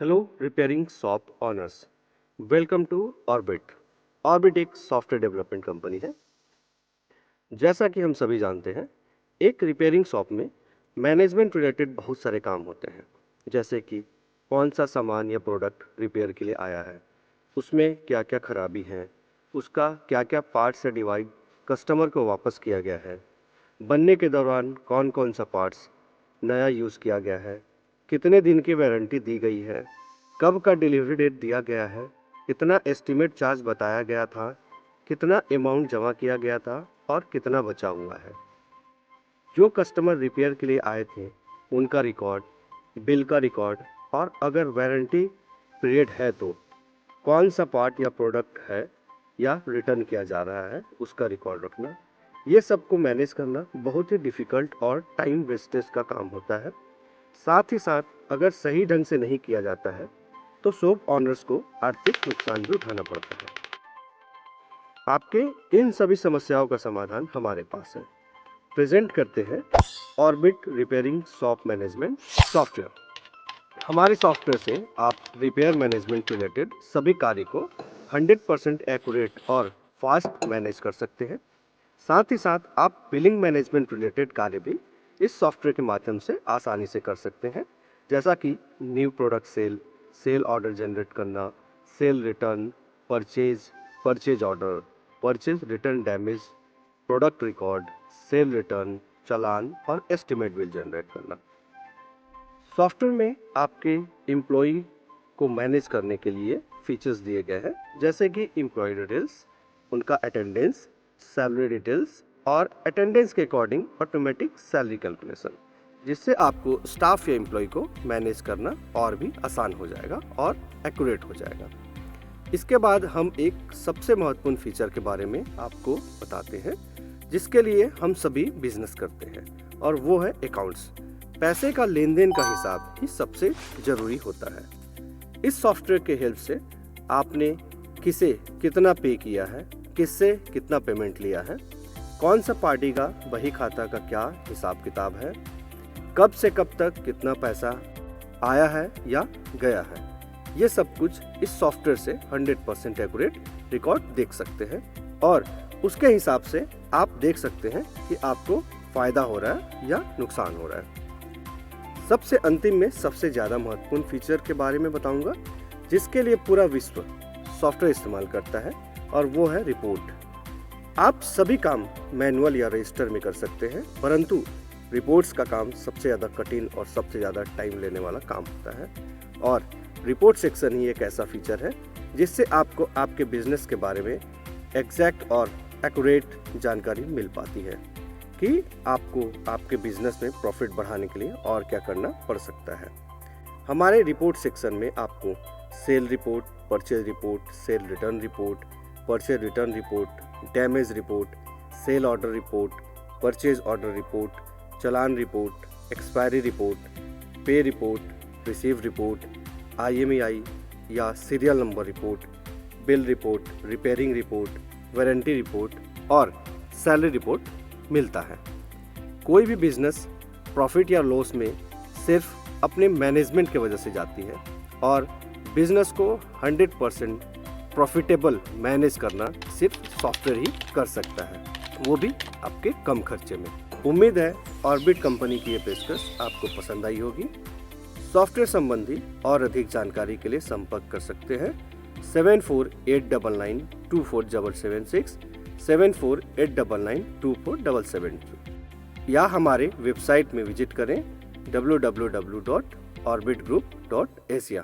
Hello repairing shop owners, welcome to Orbit. Orbit एक software development company है। जैसा कि हम सभी जानते हैं, एक रिपेयरिंग शॉप में मैनेजमेंट रिलेटेड बहुत सारे काम होते हैं। जैसे कि कौन सा सामान या प्रोडक्ट रिपेयर के लिए आया है, उसमें क्या क्या खराबी है, उसका क्या क्या पार्ट्स या डिवाइड कस्टमर को वापस किया गया है, बनने के दौरान कौन कौन सा पार्ट्स नया यूज़ किया गया है, कितने दिन की वारंटी दी गई है, कब का डिलीवरी डेट दिया गया है, कितना एस्टीमेट चार्ज बताया गया था, कितना अमाउंट जमा किया गया था और कितना बचा हुआ है। जो कस्टमर रिपेयर के लिए आए थे उनका रिकॉर्ड, बिल का रिकॉर्ड, और अगर वारंटी पीरियड है तो कौन सा पार्ट या प्रोडक्ट है या रिटर्न किया जा रहा है उसका रिकॉर्ड रखना, ये सब को मैनेज करना बहुत ही डिफ़िकल्ट और टाइम वेस्टेज का काम होता है। साथ ही साथ अगर सही ढंग से नहीं किया जाता है तो शॉप ऑनर्स को आर्थिक नुकसान भी उठाना पड़ता है। आपके इन सभी समस्याओं का समाधान हमारे पास है। प्रेजेंट करते हैं orbit repairing shop management software. हमारे सॉफ्टवेयर से आप रिपेयर मैनेजमेंट रिलेटेड सभी कार्य को 100% एक्यूरेट और फास्ट मैनेज कर सकते हैं। साथ ही साथ आप बिलिंग मैनेजमेंट रिलेटेड कार्य भी इस सॉफ्टवेयर के माध्यम से आसानी से कर सकते हैं। जैसा कि new product sale, sale order generate करना, sale return, purchase order, purchase return damage, product record, sale return, challan और एस्टिमेट बिल जनरेट करना। सॉफ्टवेयर में आपके एम्प्लॉय को मैनेज करने के लिए फीचर्स दिए गए हैं, जैसे कि एम्प्लॉय डिटेल्स, उनका अटेंडेंस, सैलरी डिटेल्स और अटेंडेंस के अकॉर्डिंग ऑटोमेटिक सैलरी कैलकुलेशन, जिससे आपको स्टाफ या एम्प्लॉय को मैनेज करना और भी आसान हो जाएगा और एक्यूरेट हो जाएगा। इसके बाद हम एक सबसे महत्वपूर्ण फीचर के बारे में आपको बताते हैं, जिसके लिए हम सभी बिजनेस करते हैं, और वो है अकाउंट्स। पैसे का लेन देन का हिसाब ही सबसे ज़रूरी होता है। इस सॉफ्टवेयर के हेल्प से आपने किसे कितना पे किया है, किससे कितना पेमेंट लिया है, कौन सा पार्टी का बही खाता का क्या हिसाब किताब है, कब से कब तक कितना पैसा आया है या गया है, ये सब कुछ इस सॉफ्टवेयर से 100% एक्यूरेट रिकॉर्ड देख सकते हैं। और उसके हिसाब से आप देख सकते हैं कि आपको फ़ायदा हो रहा है या नुकसान हो रहा है। सबसे अंतिम में सबसे ज़्यादा महत्वपूर्ण फीचर के बारे में बताऊंगा, जिसके लिए पूरा विश्व सॉफ्टवेयर इस्तेमाल करता है, और वो है रिपोर्ट। आप सभी काम मैनुअल या रजिस्टर में कर सकते हैं, परंतु रिपोर्ट्स का काम सबसे ज़्यादा कठिन और सबसे ज़्यादा टाइम लेने वाला काम होता है। और रिपोर्ट सेक्शन ही एक ऐसा फीचर है जिससे आपको आपके बिजनेस के बारे में एग्जैक्ट और एक्यूरेट जानकारी मिल पाती है कि आपको आपके बिजनेस में प्रॉफिट बढ़ाने के लिए और क्या करना पड़ सकता है। हमारे रिपोर्ट सेक्शन में आपको sale report, purchase report, sale return report, purchase return report, damage report, sale order report, purchase order report, challan report, expiry report, pay report, receive report, IMEI या serial number report, bill report, repairing report, warranty report और salary report मिलता है। कोई भी business profit या loss में सिर्फ अपने मैनेजमेंट की वजह से जाती है, और बिजनेस को 100% प्रॉफिटेबल मैनेज करना सिर्फ सॉफ्टवेयर ही कर सकता है, वो भी आपके कम खर्चे में। उम्मीद है ऑर्बिट कंपनी की ये पेशकश आपको पसंद आई होगी। सॉफ्टवेयर संबंधी और अधिक जानकारी के लिए संपर्क कर सकते हैं 7489924776, 7489924772, या हमारे वेबसाइट में विजिट करें www.orbitgroup.asia।